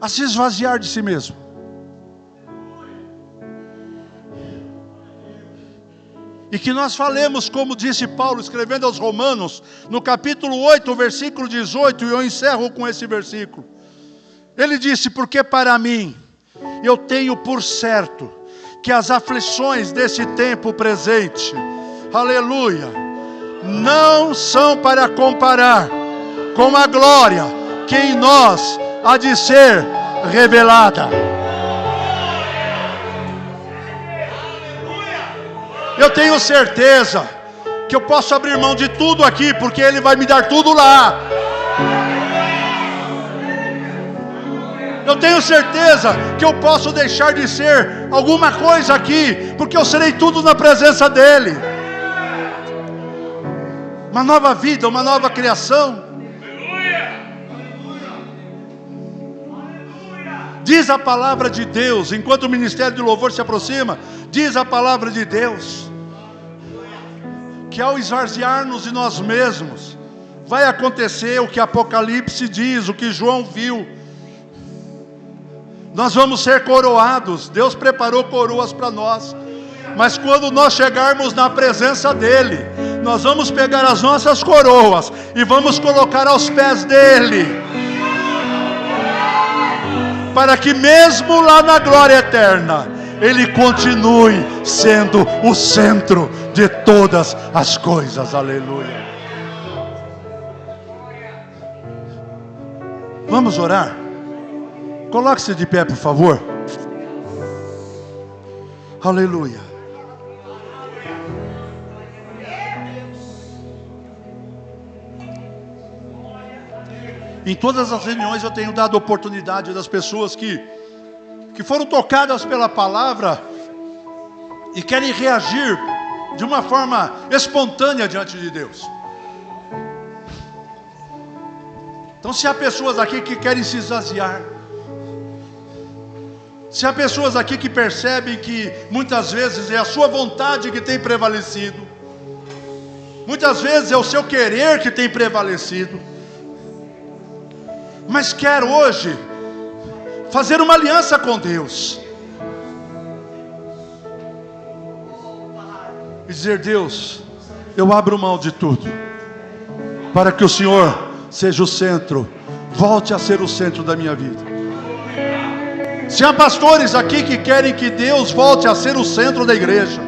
a se esvaziar de si mesmo. E que nós falemos, como disse Paulo, escrevendo aos Romanos, no capítulo 8, versículo 18, e eu encerro com esse versículo. Ele disse: porque para mim, eu tenho por certo, que as aflições desse tempo presente, aleluia, não são para comparar com a glória que em nós há de ser revelada. Eu tenho certeza que eu posso abrir mão de tudo aqui, porque Ele vai me dar tudo lá. Eu tenho certeza que eu posso deixar de ser alguma coisa aqui, porque eu serei tudo na presença dEle. Uma nova vida, uma nova criação. Diz a palavra de Deus, enquanto o ministério de louvor se aproxima, diz a palavra de Deus, que ao esvaziar-nos de nós mesmos, vai acontecer o que Apocalipse diz, o que João viu. Nós vamos ser coroados. Deus preparou coroas para nós, mas quando nós chegarmos na presença dEle, nós vamos pegar as nossas coroas e vamos colocar aos pés dEle. para que mesmo lá na glória eterna, Ele continue sendo o centro de todas as coisas. Aleluia. Vamos orar? Coloque-se de pé, por favor. Aleluia. Em todas as reuniões eu tenho dado oportunidade das pessoas que foram tocadas pela palavra e querem reagir de uma forma espontânea diante de Deus. Então, se há pessoas aqui que querem se esvaziar, se há pessoas aqui que percebem que muitas vezes é a sua vontade que tem prevalecido, muitas vezes é o seu querer que tem prevalecido, mas quer hoje fazer uma aliança com Deus e dizer: Deus, eu abro mão de tudo para que o Senhor seja o centro, volte a ser o centro da minha vida. Se há pastores aqui que querem que Deus volte a ser o centro da igreja,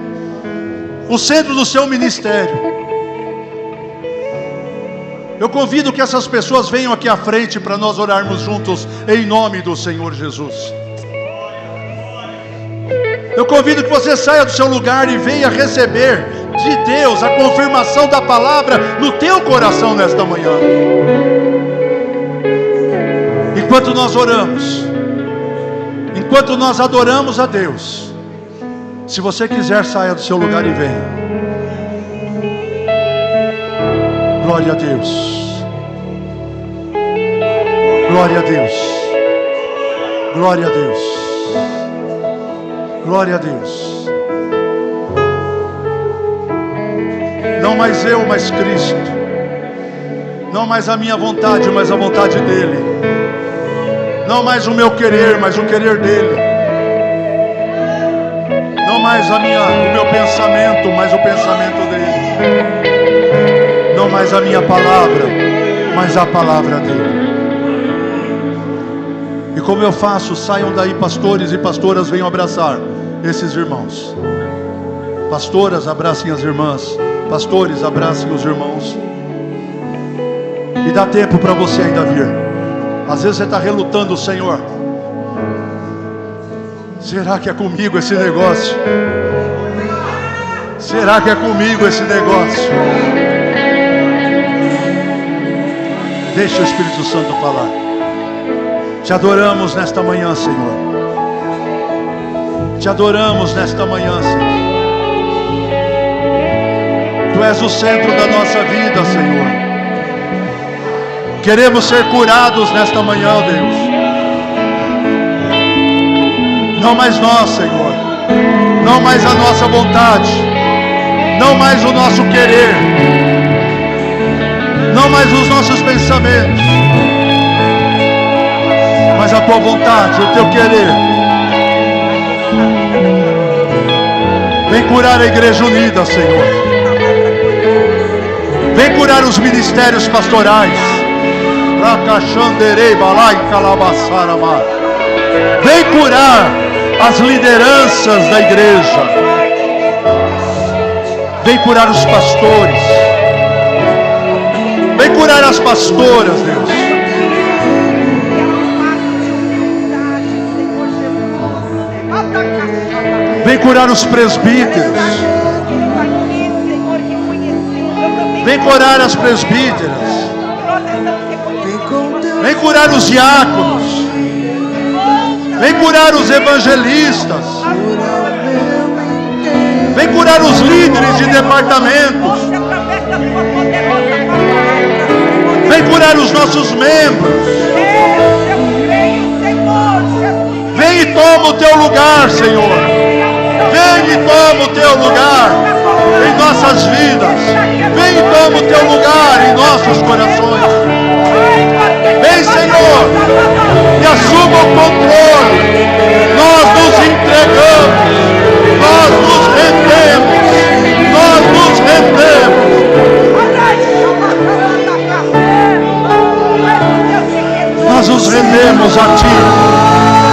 o centro do seu ministério, eu convido que essas pessoas venham aqui à frente para nós orarmos juntos em nome do Senhor Jesus. Eu convido que você saia do seu lugar e venha receber de Deus a confirmação da palavra no teu coração nesta manhã. Enquanto nós oramos, enquanto nós adoramos a Deus, se você quiser, saia do seu lugar e venha. Glória a Deus. Glória a Deus. Glória a Deus. Glória a Deus. Não mais eu, mas Cristo. Não mais a minha vontade, mas a vontade dEle. Não mais o meu querer, mas o querer dEle. Não mais o meu pensamento, mas o pensamento dEle. Não mais a minha palavra, mas a palavra dEle. E como eu faço, saiam daí pastores e pastoras, venham abraçar esses irmãos. Pastoras, abracem as irmãs. Pastores, abracem os irmãos. E dá tempo para você ainda vir. Às vezes você está relutando: Senhor, será que é comigo esse negócio? Será que é comigo esse negócio? Deixa o Espírito Santo falar. Te adoramos nesta manhã, Senhor. Te adoramos nesta manhã, Senhor. Tu és o centro da nossa vida, Senhor. Queremos ser curados nesta manhã, ó Deus. Não mais nós, Senhor. Não mais a nossa vontade. Não mais o nosso querer. Não mais os nossos pensamentos. Mas a tua vontade, o teu querer. Vem curar a igreja unida, Senhor. Vem curar os ministérios pastorais. Vem curar as lideranças da igreja. Vem curar os pastores. Vem curar as pastoras, Deus. Vem curar os presbíteros. Vem curar as presbíteras. Vem curar os diáconos. Vem curar os evangelistas. Vem curar os líderes de departamentos. Vem curar os nossos membros. Vem e toma o teu lugar, Senhor. Vem e toma o teu lugar em nossas vidas. Vem e toma o teu lugar em nossos corações. Vem, Senhor, e assuma o controle. Nós nos entregamos. Nós nos rendemos. Nós nos rendemos. Nós nos rendemos a Ti.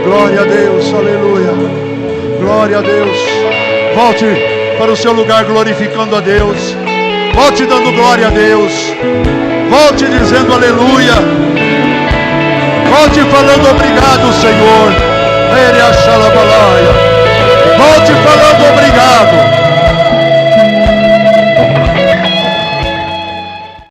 Glória a Deus, aleluia. Glória a Deus. Volte para o seu lugar glorificando a Deus. Volte dando glória a Deus. Volte dizendo aleluia. Volte falando obrigado, Senhor. Ele achalabalaya.